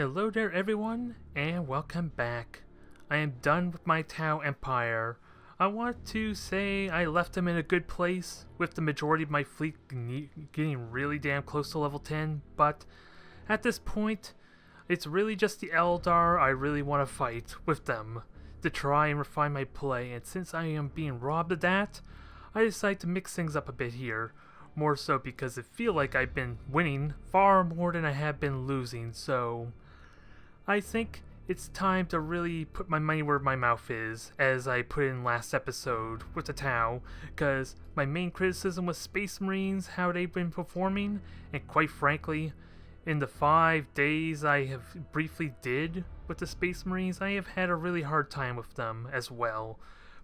Hello there everyone, and welcome back. I am done with my Tau Empire. I want to say I left them in a good place, with the majority of my fleet getting really damn close to level 10, but at this point, it's really just the Eldar I really want to fight with them, to try and refine my play, and since I am being robbed of that, I decided to mix things up a bit here. More so because I feel like I've been winning far more than I have been losing, so I think it's time to really put my money where my mouth is, as I put in last episode with the Tau, because my main criticism was Space Marines, how they've been performing, and quite frankly, in the 5 days I have briefly did with the Space Marines, I have had a really hard time with them as well.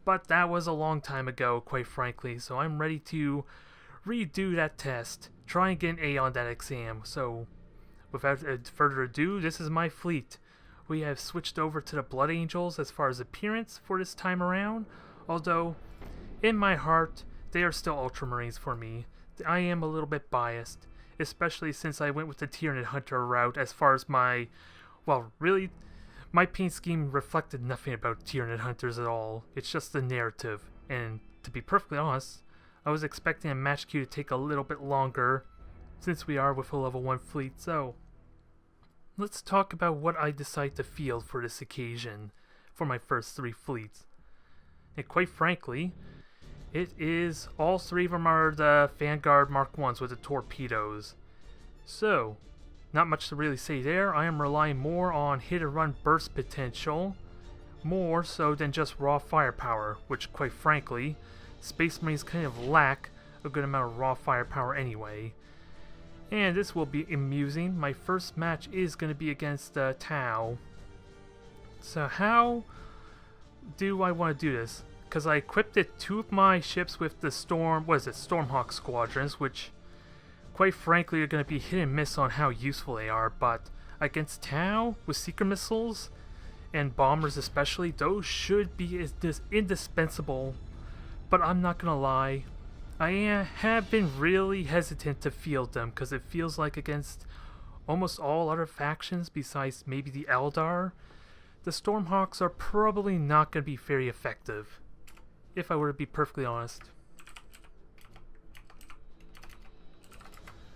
But that was a long time ago, quite frankly, so I'm ready to redo that test, try and get an A on that exam. So without further ado, this is my fleet. We have switched over to the Blood Angels as far as appearance for this time around, although in my heart they are still Ultramarines for me. I am a little bit biased, especially since I went with the Tyranid Hunter route as far as my, well, really, my paint scheme reflected nothing about Tyranid Hunters at all. It's just the narrative, and to be perfectly honest, I was expecting a match queue to take a little bit longer, since we are with a level 1 fleet, so let's talk about what I decide to field for this occasion, for my first 3 fleets. And quite frankly, it is, all 3 of them are the Vanguard Mark 1s with the torpedoes. So, not much to really say there. I am relying more on hit and run burst potential, more so than just raw firepower, which quite frankly, Space Marines kind of lack a good amount of raw firepower anyway. And this will be amusing. My first match is going to be against Tau. So how do I want to do this? Because I equipped 2 of my ships with the Stormhawk squadrons, which quite frankly are going to be hit and miss on how useful they are, but against Tau with seeker missiles and bombers especially, those should be indispensable. But I'm not gonna lie, I have been really hesitant to field them because it feels like against almost all other factions besides maybe the Eldar, the Stormhawks are probably not going to be very effective, if I were to be perfectly honest.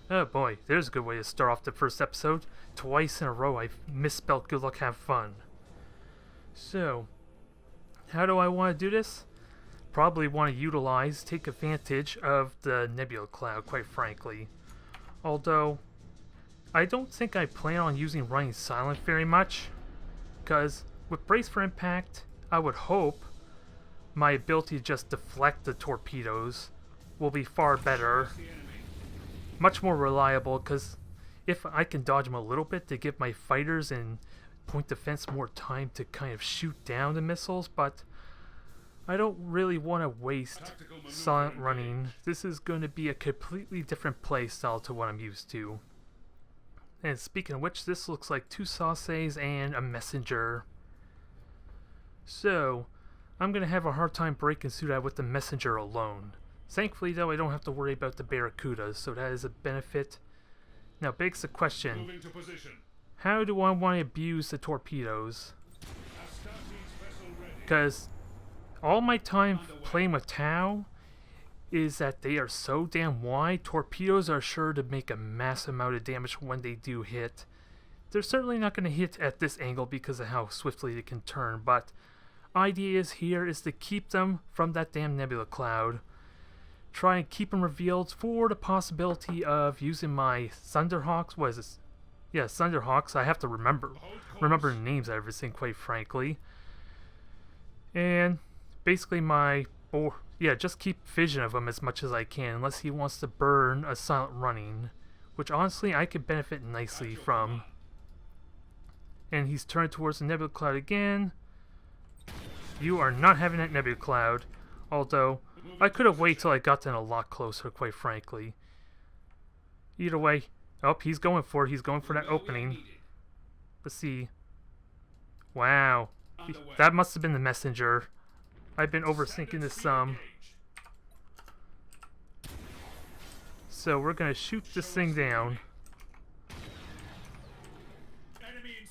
Oh boy, there's a good way to start off the first episode. Twice in a row I've misspelled good luck have fun. So, how do I want to do this? Probably want to take advantage of the Nebula Cloud, quite frankly. Although, I don't think I plan on using running silent very much, because with Brace for Impact, I would hope my ability to just deflect the torpedoes will be far better, much more reliable, because if I can dodge them a little bit to give my fighters and point defense more time to kind of shoot down the missiles, but I don't really want to waste silent running. This is going to be a completely different play style to what I'm used to. And speaking of which, this looks like 2 Sauces and a Messenger. So, I'm going to have a hard time breaking through that with the Messenger alone. Thankfully though, I don't have to worry about the Barracudas, so that is a benefit. Now begs the question, how do I want to abuse the torpedoes? Because all my time playing with Tau is that they are so damn wide, torpedoes are sure to make a massive amount of damage when they do hit. They're certainly not going to hit at this angle because of how swiftly they can turn, but idea here is to keep them from that damn Nebula Cloud. Try and keep them revealed for the possibility of using my Thunderhawks. What is this? Yeah, Thunderhawks. I have to remember the names of everything, quite frankly. And basically just keep vision of him as much as I can, unless he wants to burn a silent running, which honestly I could benefit nicely from. And he's turned towards the Nebula Cloud again. You are not having that Nebula Cloud, although I could have waited till I got in a lot closer, quite frankly. Either way, oh, he's going for that opening. Let's see. Wow, that must have been the Messenger. I've been overthinking this some. So we're gonna shoot this thing down.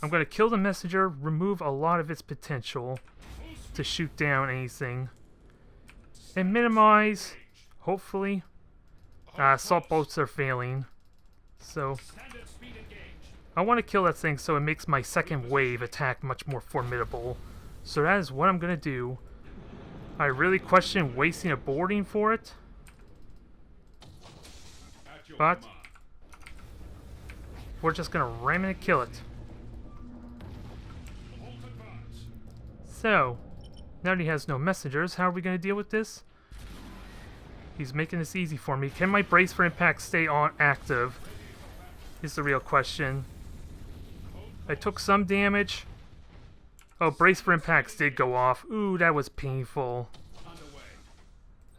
I'm going to kill the messenger, remove a lot of its potential to shoot down anything, and minimize, hopefully. Assault boats are failing, so I want to kill that thing so it makes my second wave attack much more formidable. So that is what I'm going to do. I really question wasting a boarding for it, but we're just going to ram it and kill it. So, now that he has no messengers, how are we going to deal with this? He's making this easy for me. Can my brace for impact stay on active? Is the real question. I took some damage. Oh, brace for impacts did go off. Ooh, that was painful.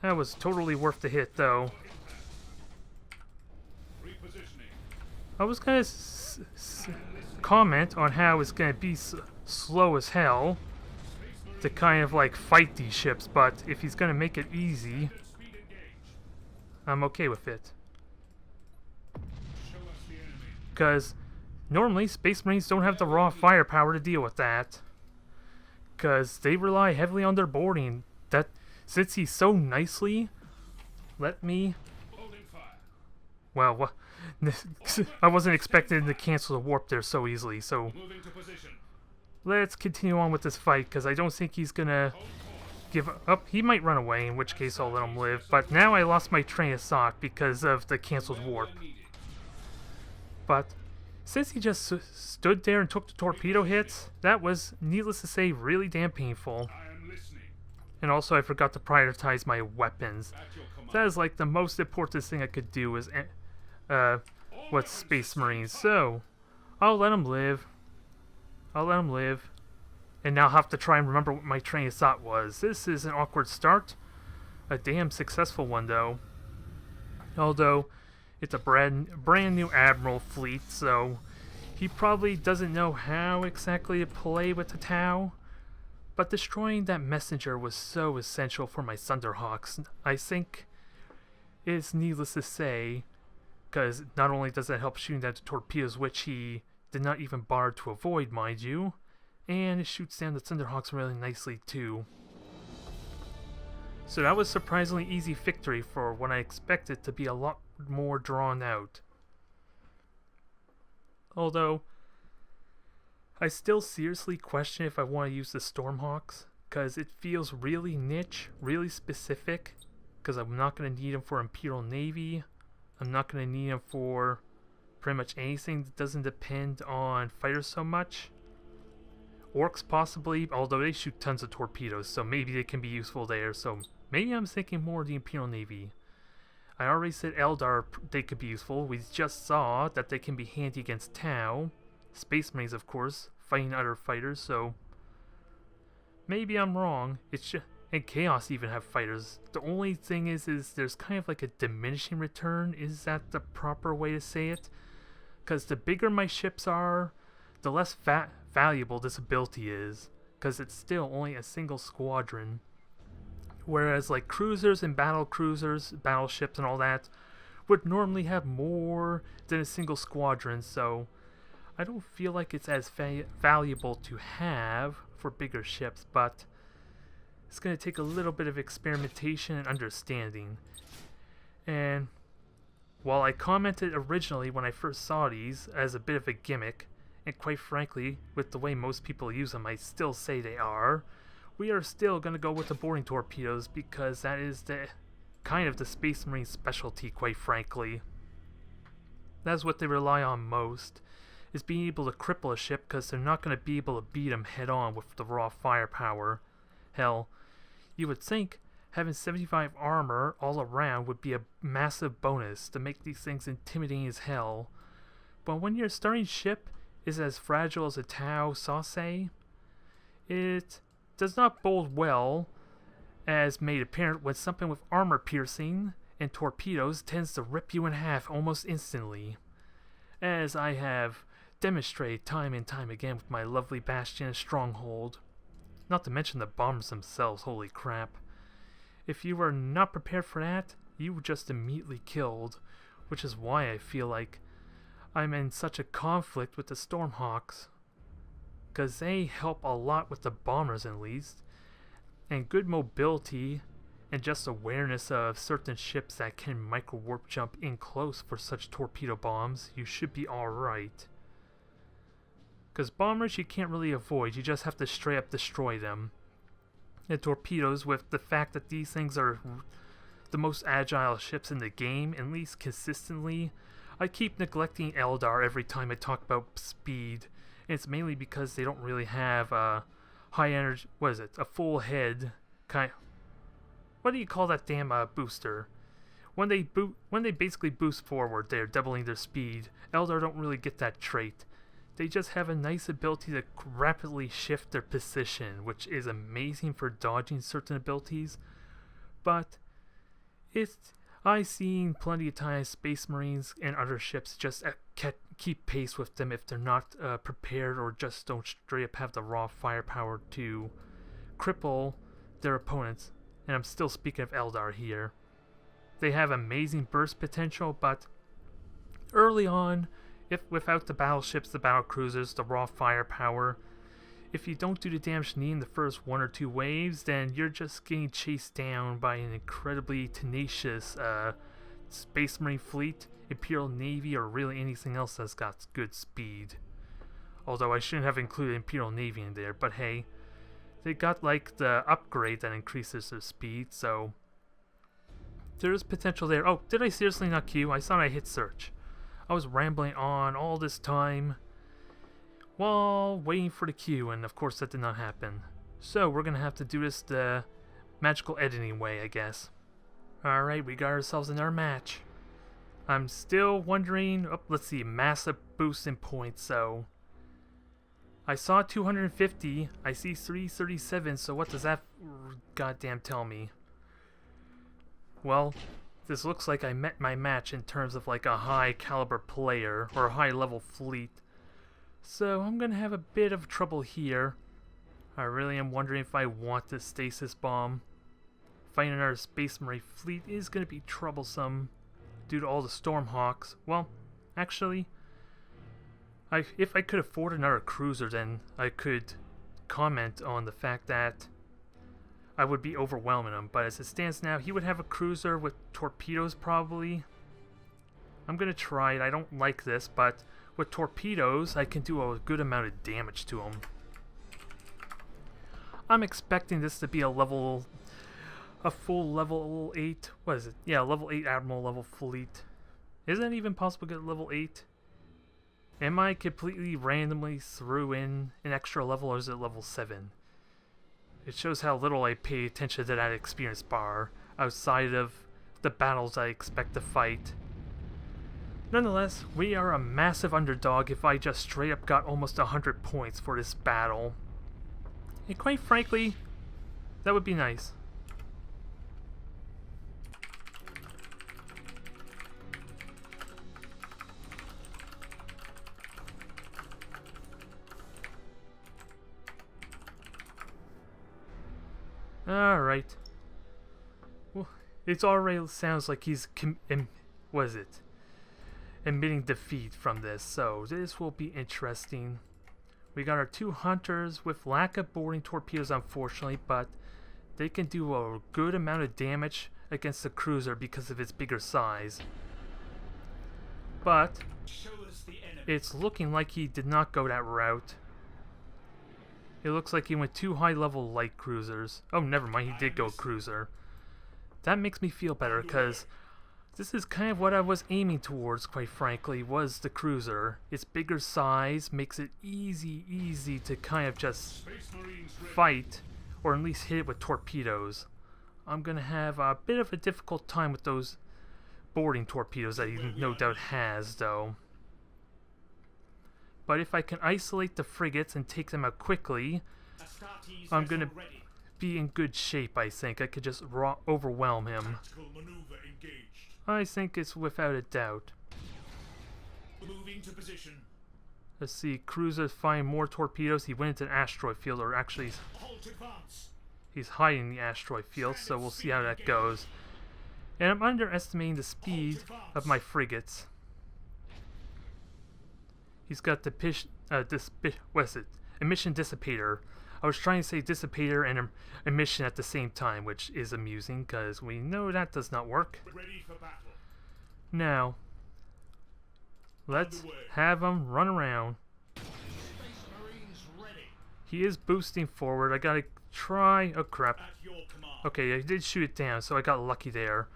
That was totally worth the hit, though. I was going to comment on how it's going to be slow as hell to kind of like fight these ships, but if he's going to make it easy, I'm okay with it. Because normally Space Marines don't have the raw firepower to deal with that. Because they rely heavily on their boarding. That, since he's so nicely, let me... Well, what? I wasn't expecting to cancel the warp there so easily, so... Let's continue on with this fight, because I don't think he's gonna give up. He might run away, in which case I'll let him live. But now I lost my train of thought because of the canceled warp. But since he just stood there and took the torpedo hits, that was, needless to say, really damn painful. And also I forgot to prioritize my weapons. That is like the most important thing I could do is with Space Marines. So, I'll let him live. I'll let him live. And now I'll have to try and remember what my train of thought was. This is an awkward start. A damn successful one, though. Although, it's a brand new Admiral fleet, so he probably doesn't know how exactly to play with the Tau. But destroying that messenger was so essential for my Thunderhawks. I think it's needless to say, because not only does that help shooting down the torpedoes, which he did not even bother to avoid, mind you, and it shoots down the Thunderhawks really nicely too. So that was a surprisingly easy victory for what I expected to be a lot more drawn out. Although, I still seriously question if I want to use the Stormhawks, because it feels really niche, really specific, because I'm not going to need them for Imperial Navy, I'm not going to need them for pretty much anything that doesn't depend on fighters so much. Orcs possibly, although they shoot tons of torpedoes, so maybe they can be useful there, so maybe I'm thinking more of the Imperial Navy. I already said Eldar, they could be useful. We just saw that they can be handy against Tau. Space Marines, of course, fighting other fighters, so maybe I'm wrong. It's just, and Chaos even have fighters. The only thing is there's kind of like a diminishing return. Is that the proper way to say it? Because the bigger my ships are, the less valuable this ability is, because it's still only a single squadron. Whereas like cruisers and battle cruisers, battleships and all that would normally have more than a single squadron, so I don't feel like it's as valuable to have for bigger ships, but it's going to take a little bit of experimentation and understanding. And while I commented originally when I first saw these as a bit of a gimmick, and quite frankly, with the way most people use them, I still say they are, we are still going to go with the boarding torpedoes because that is the kind of the Space Marine specialty, quite frankly. That's what they rely on most, is being able to cripple a ship because they're not going to be able to beat them head on with the raw firepower. Hell, you would think having 75 armor all around would be a massive bonus to make these things intimidating as hell. But when your starting ship is as fragile as a Tau Sauce, it does not bode well, as made apparent when something with armor piercing and torpedoes tends to rip you in half almost instantly, as I have demonstrated time and time again with my lovely Bastion and Stronghold. Not to mention the bombers themselves, holy crap. If you are not prepared for that, you were just immediately killed, which is why I feel like I'm in such a conflict with the Stormhawks. because they help a lot with the bombers at least, and good mobility and just awareness of certain ships that can micro warp jump in close for such torpedo bombs. You should be alright. Because bombers you can't really avoid, you just have to straight up destroy them. And torpedoes, with the fact that these things are the most agile ships in the game, at least consistently. I keep neglecting Eldar every time I talk about speed, and it's mainly because they don't really have a high energy, what is it, a full head kind. What do you call that damn booster? When they basically boost forward, they're doubling their speed. Eldar don't really get that trait. They just have a nice ability to rapidly shift their position, which is amazing for dodging certain abilities. But I've seen plenty of times Space Marines and other ships just keep pace with them if they're not prepared, or just don't straight up have the raw firepower to cripple their opponents. And I'm still speaking of Eldar here. They have amazing burst potential, but early on, without the battleships, the battlecruisers, the raw firepower, if you don't do the damage needed in the first 1 or 2 waves, then you're just getting chased down by an incredibly tenacious Space Marine fleet, Imperial Navy, or really anything else that's got good speed. Although I shouldn't have included Imperial Navy in there, but hey, they got like the upgrade that increases their speed, so there's potential there. Oh, did I seriously not queue? I thought I hit search. I was rambling on all this time while waiting for the queue, and of course that did not happen. So we're gonna have to do this the magical editing way, I guess. Alright, we got ourselves in our match. I'm still wondering, let's see, massive boost in points, so I saw 250, I see 337, so what does that goddamn tell me? Well, this looks like I met my match in terms of like a high caliber player or a high level fleet. So I'm gonna have a bit of trouble here. I really am wondering if I want this stasis bomb. Fighting another Space Marine fleet is gonna be troublesome due to all the Stormhawks. Well, actually, if I could afford another cruiser, then I could comment on the fact that I would be overwhelming him. But as it stands now, he would have a cruiser with torpedoes probably. I'm gonna try it. I don't like this, but with torpedoes, I can do a good amount of damage to him. I'm expecting this to be a full level 8. What is it? Yeah, level 8 Admiral level fleet. Isn't it even possible to get level 8? Am I completely randomly threw in an extra level, or is it level 7? It shows how little I pay attention to that experience bar outside of the battles I expect to fight. Nonetheless, we are a massive underdog if I just straight up got almost 100 points for this battle. And quite frankly, that would be nice. Alright. Well, it already sounds like he's admitting defeat from this, so this will be interesting. We got our 2 hunters with lack of boarding torpedoes, unfortunately, but they can do a good amount of damage against the cruiser because of its bigger size. But it's looking like he did not go that route. It looks like he went 2 high-level light cruisers. Oh, never mind, he did go cruiser. That makes me feel better, because this is kind of what I was aiming towards, quite frankly, was the cruiser. Its bigger size makes it easy to kind of just fight, or at least hit it with torpedoes. I'm going to have a bit of a difficult time with those boarding torpedoes that he no doubt has, though. But if I can isolate the frigates and take them out quickly, I'm going to be in good shape, I think. I could just overwhelm him. I think it's without a doubt. Moving to position. Let's see, cruisers find more torpedoes. He went into an asteroid field, or actually he's hiding in the asteroid field, so we'll see how that goes. And I'm underestimating the speed of my frigates. He's got the emission dissipator. I was trying to say dissipator and emission at the same time, which is amusing because we know that does not work. Ready for battle. Now, let's have him run around. Space Marines ready. He is boosting forward. I gotta try. Oh crap. At your command. Okay, I did shoot it down, so I got lucky there.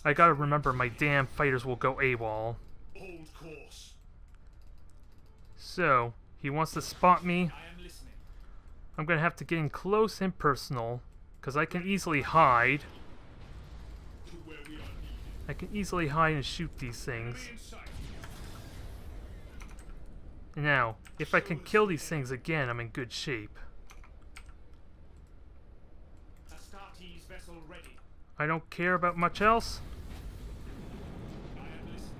I gotta remember my damn fighters will go AWOL. Hold course. So, he wants to spot me. I am listening. I'm gonna have to get in close and personal, because I can easily hide. To where we are needed. I can easily hide and shoot these things. Enemy in sight. Now, if I can kill these things again, I'm in good shape. Astartes vessel ready. I don't care about much else. I am listening.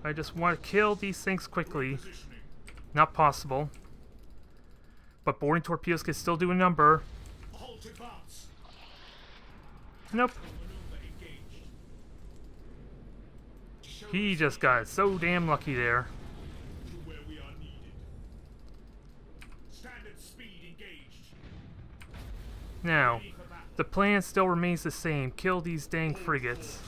I just want to kill these things quickly. Positioning. Not possible. But boarding torpedoes can still do a number. Halt advance. Nope. Maneuver engaged. Show He us just got so damn lucky there. to where we are needed. Standard speed engaged. Now, Ready for battle. the plan still remains the same. Kill these dang frigates.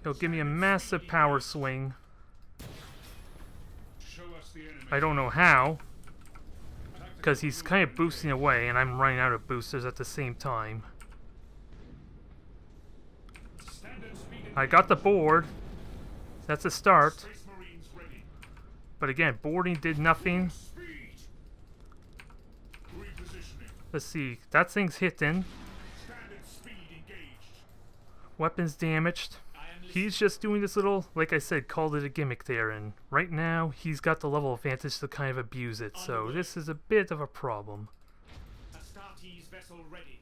He'll give me a massive power swing. Show us the enemy. I don't know how, because he's kind of boosting away and I'm running out of boosters at the same time. Standard speed I got the board. That's a start. Space Marines ready. But again, boarding did nothing. Speed. Repositioning. Let's see. That thing's hitting. Standard speed engaged. Weapons damaged. I am listening. He's just doing this little, like I said, called it a gimmick there. And right now, he's got the level advantage to kind of abuse it. So this is a bit of a problem. Astartes vessel ready.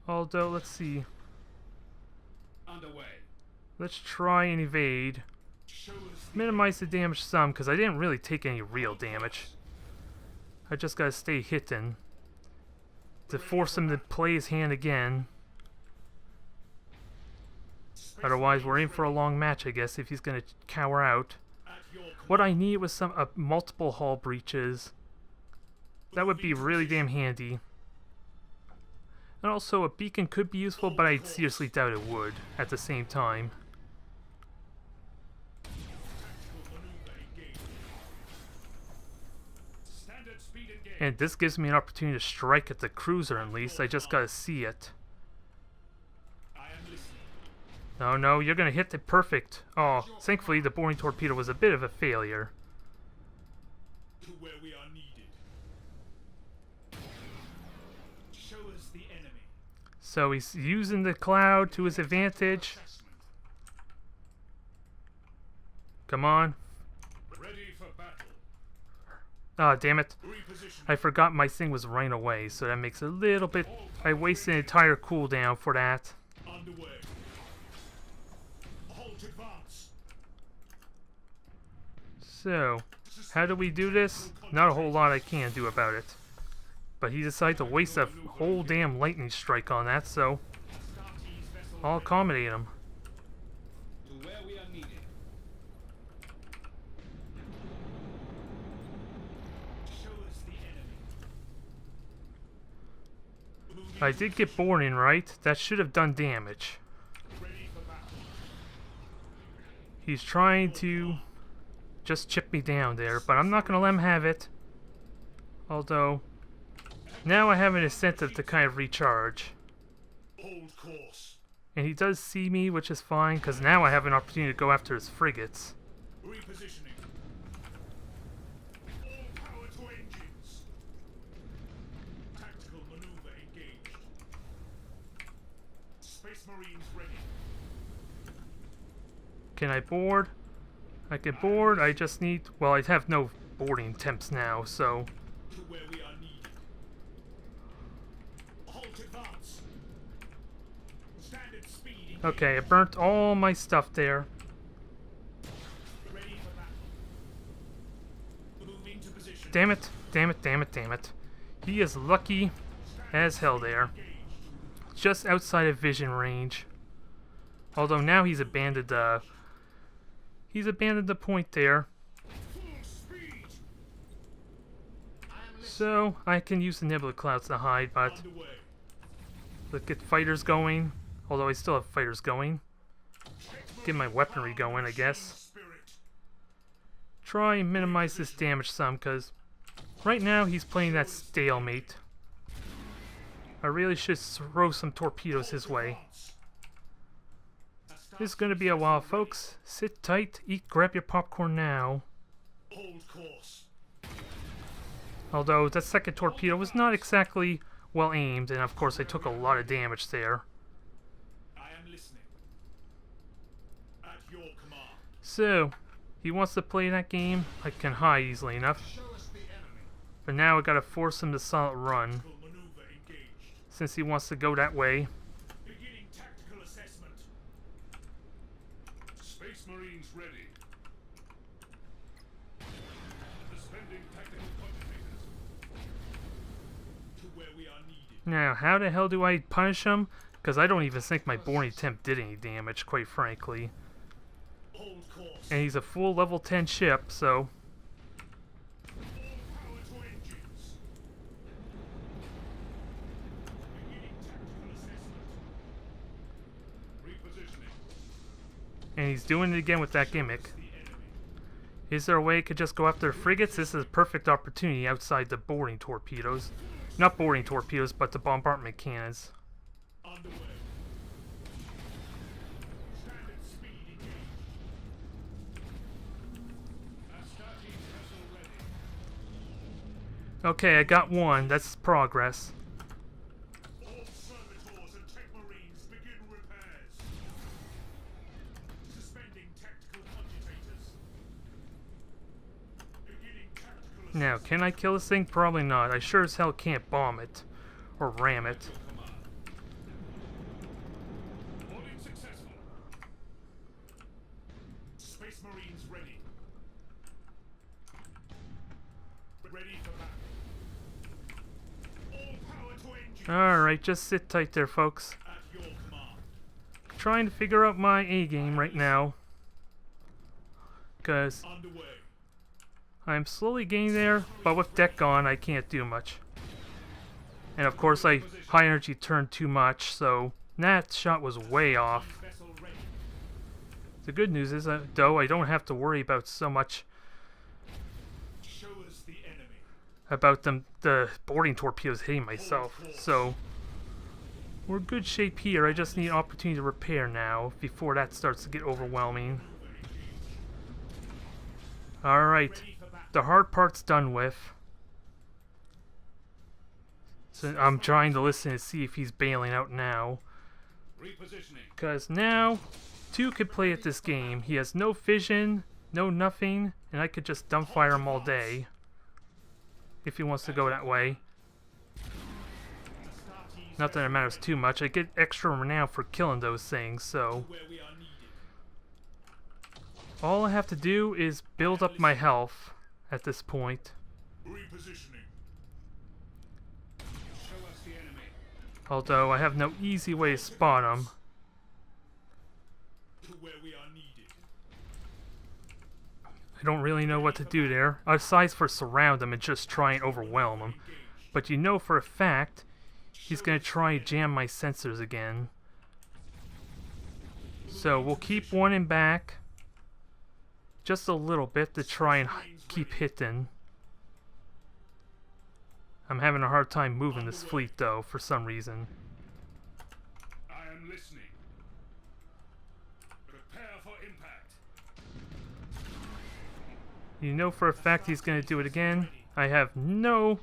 Although, let's see. Underway. Let's try and evade. Show us the Minimize the damage some, because I didn't really take any real damage. I just gotta stay hitting to force him to play his hand again. Otherwise, we're in for a long match, I guess, if he's gonna cower out. at your What I need was some multiple hull breaches. That would be really damn handy. And also, a beacon could be useful, but I seriously doubt it would at the same time. tactical maneuver engaged. Standard speed engaged. And this gives me an opportunity to strike at the cruiser at least. I just gotta see it. I am listening. No, no, you're gonna hit it perfect. Oh, thankfully the boring torpedo was a bit of a failure. To where we are needed. Show us the enemy. So he's using the cloud to his advantage. Assessment. Come on. Ready for battle. Ah, damn it. Reposition. I forgot my thing was right away, so that makes a little bit... I wasted an entire cooldown for that. Underway. Halt advance. So, how do we do this? Not a whole lot I can do about it. But he decided to waste a whole damn lightning strike on that, so Astartes vessel I'll accommodate him. to where we are needed. Show us the enemy. Moving I did get born in right. That should have done damage. ready for battle. He's trying to just chip me down there, but I'm not going to let him have it. Although, now I have an incentive to kind of recharge. Hold course. And he does see me, which is fine, because now I have an opportunity to go after his frigates. Repositioning. All power to engines. Tactical maneuver engaged. Space Marines ready. Can I board? I can board, I just need... Well, I have no boarding attempts now, so... To where we are needed. Halt advance. Standard speed engaged. Okay, I burnt all my stuff there. Ready for battle. Moving to position. Damn it, damn it, damn it, damn it. He is lucky as hell there. Engaged. Just outside of vision range. Although now he's abandoned the point there. Full speed. So I can use the Nebula Clouds to hide, but Underway. let's get fighters going. Although I still have fighters going. Get my weaponry going, I guess. Spirit. Try and minimize this damage some, because right now he's playing that stalemate. I really should throw some torpedoes his way. This is going to be a while, folks. Sit tight, grab your popcorn now. Hold course. Although that second torpedo was not exactly well aimed, and of course I took a lot of damage there. I am listening. At your command. So, he wants to play that game. I can hide easily enough. Show us the enemy. But now I gotta force him to solid run, Tactical maneuver engaged. since he wants to go that way. Beginning tactical assessment. Space Marines ready. Suspending tactical coordinators. To where we are needed. Now, how the hell do I punish him? Because I don't even think my boarding attempt did any damage, quite frankly. Hold course. And he's a full level 10 ship, so... All power to engines. Beginning tactical assessment. Repositioning. And he's doing it again with that gimmick. The enemy. Is there a way I could just go after frigates? This is a perfect opportunity outside the boarding torpedoes. Not boarding torpedoes, but the bombardment cannons. Underway. Standard speed engaged. Astartes vessel ready. Okay, I got one. That's progress. All servitors and tech marines begin repairs. Suspending tactical commutators. Beginning tactical Now, can I kill this thing? Probably not. I sure as hell can't bomb it. Or ram it. command. Boarding successful. Space Marines ready. Ready for battle. All power to engines. Alright, just sit tight there, folks. At your command. Trying to figure out my A-game right now. Because Underway. I'm slowly getting there, but with deck gone, I can't do much. And of course, I high energy turned too much, so that shot was way off. Vessel ready. The good news is, though, I don't have to worry about so much Show us the enemy. about the boarding torpedoes hitting myself. So we're good shape here. I just need an opportunity to repair now before that starts to get overwhelming. Alright, Ready for battle. the hard part's done with. So I'm trying to listen to see if he's bailing out now. Repositioning. Because now, 2 could play at this game. He has no vision, no nothing, and I could just dumbfire him all day. If he wants to go that way. Astartes Not that it matters too much. I get extra renown for killing those things, so... where we are needed. all I have to do is build up my health at this point. Repositioning. Show us the enemy. Although I have no easy way to spot him. To where we are needed. I don't really know what to do there, aside for surround him and just try and overwhelm him. Engage. But you know for a fact, he's gonna try and jam my sensors again. So we'll keep one in back. Just a little bit to try and keep hitting. I'm having a hard time moving this fleet though, for some reason. I am listening. Prepare for impact. You know for a fact he's gonna do it again. I have nothing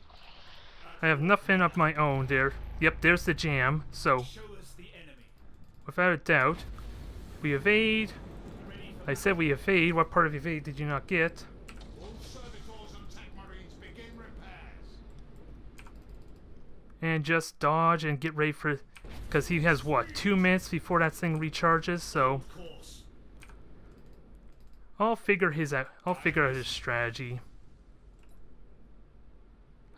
of my own there. Yep, there's the jam. So, Show us the enemy. without a doubt, we evade. Ready for I said we evade. What part of evade did you not get? all servitors and tech marines begin repairs. And just dodge and get ready for... because he has, what, 2 minutes before that thing recharges, so... Course. I'll figure out his strategy.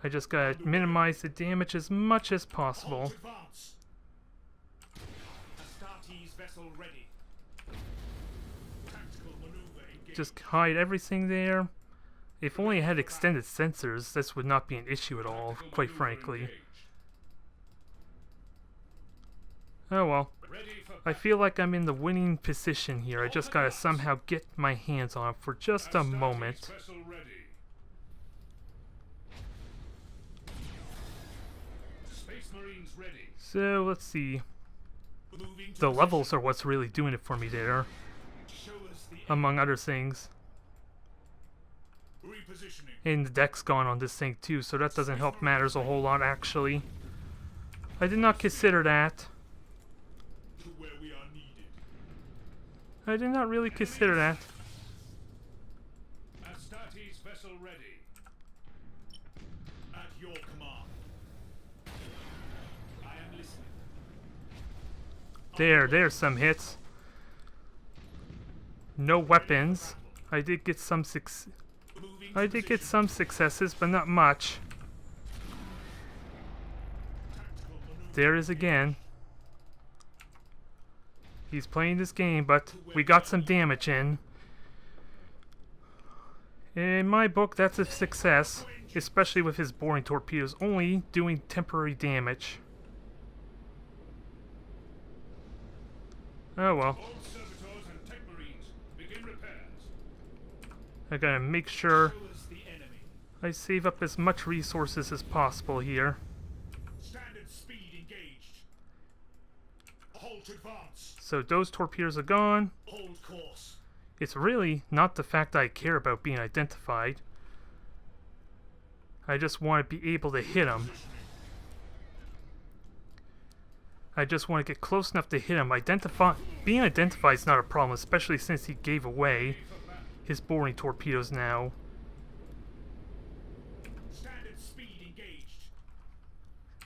I just gotta minimize the damage as much as possible. Halt advance. Astartes vessel ready. Tactical maneuver engaged. Just hide everything there. If only I had extended sensors, this would not be an issue at all, quite frankly. Oh well. I feel like I'm in the winning position here. I just gotta somehow get my hands on it for just a moment. So, let's see. The levels are what's really doing it for me there, among other things. And the deck's gone on this thing too, so that doesn't help matters a whole lot actually. I did not consider that. I did not really consider that. Astartes vessel ready. At your command. I am listening. There's some hits. No weapons. I did get some successes, but not much. There is again. He's playing this game, but we got some damage in. In my book, that's a success, especially with his boring torpedoes only doing temporary damage. Oh well. I gotta make sure I save up as much resources as possible here. Standard speed engaged. Halt advance. So those torpedoes are gone. Hold course. It's really not the fact I care about being identified. I just want to be able to hit him. I just want to get close enough to hit him. Being identified is not a problem, especially since he gave away his boring torpedoes now. Standard speed engaged.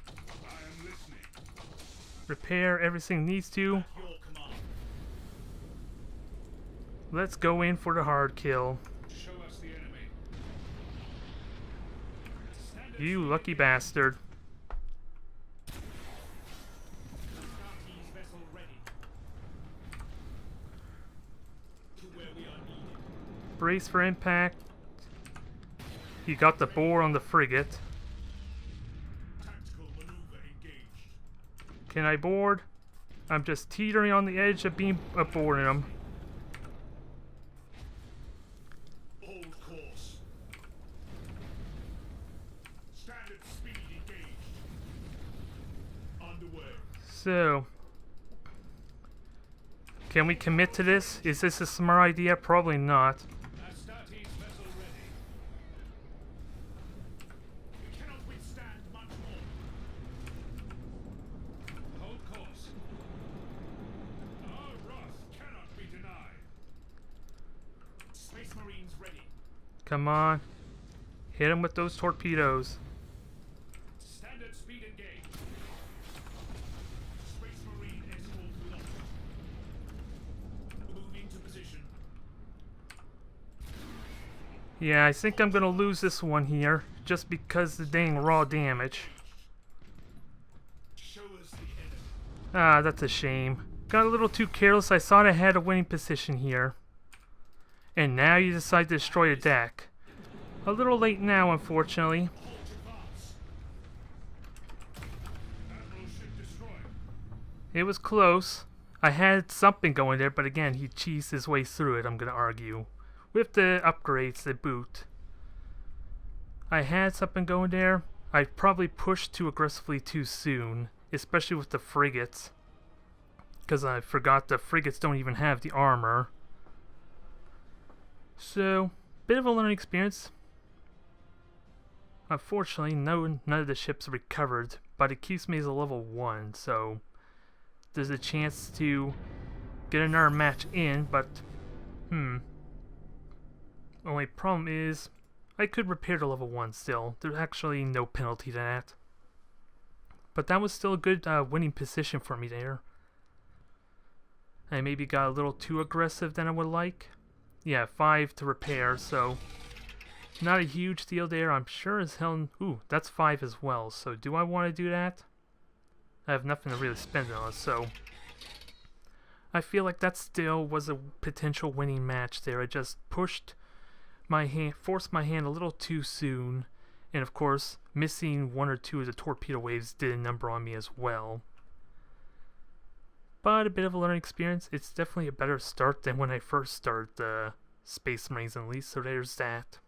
I am listening. Repair everything needs to. Your command. Let's go in for the hard kill. Show us the enemy. Standard You lucky bastard. Astartes vessel ready. To where we are needed. Brace for impact. He got the bore on the frigate. Tactical maneuver engaged. Can I board? I'm just teetering on the edge of being boarding him. Hold course. Standard speed engaged. Underway. So, can we commit to this? Is this a smart idea? Probably not. Astartes vessel ready. We cannot withstand much more. Hold course. Our wrath cannot be denied. Space Marines ready. Come on. Hit him with those torpedoes. Standard speed engaged. Space Marine escort locked. Moving to position. Yeah, I think I'm gonna lose this one here, just because the dang raw damage. Show us the enemy. Ah, that's a shame. Got a little too careless. I thought I had a winning position here. And now you decide to destroy a deck. A little late now, unfortunately. Halt advance. Admiral ship destroyed. It was close. I had something going there, but again, he cheesed his way through it, I'm gonna argue. With the upgrades, the boot. I had something going there. I probably pushed too aggressively too soon, especially with the frigates. Because I forgot the frigates don't even have the armor. So, bit of a learning experience. Unfortunately, none of the ships recovered, but it keeps me as a level 1, so there's a chance to get another match in, but only problem is I could repair to level 1 still. There's actually no penalty to that. But that was still a good winning position for me there. I maybe got a little too aggressive than I would like. Yeah, 5 to repair, so not a huge deal there. I'm sure as hell... Ooh, that's 5 as well, so do I want to do that? I have nothing to really spend it on, so I feel like that still was a potential winning match there. I just pushed forced my hand a little too soon, and of course, missing one or two of the torpedo waves did a number on me as well. But a bit of a learning experience. It's definitely a better start than when I first started the Space Marines, at least, so there's that.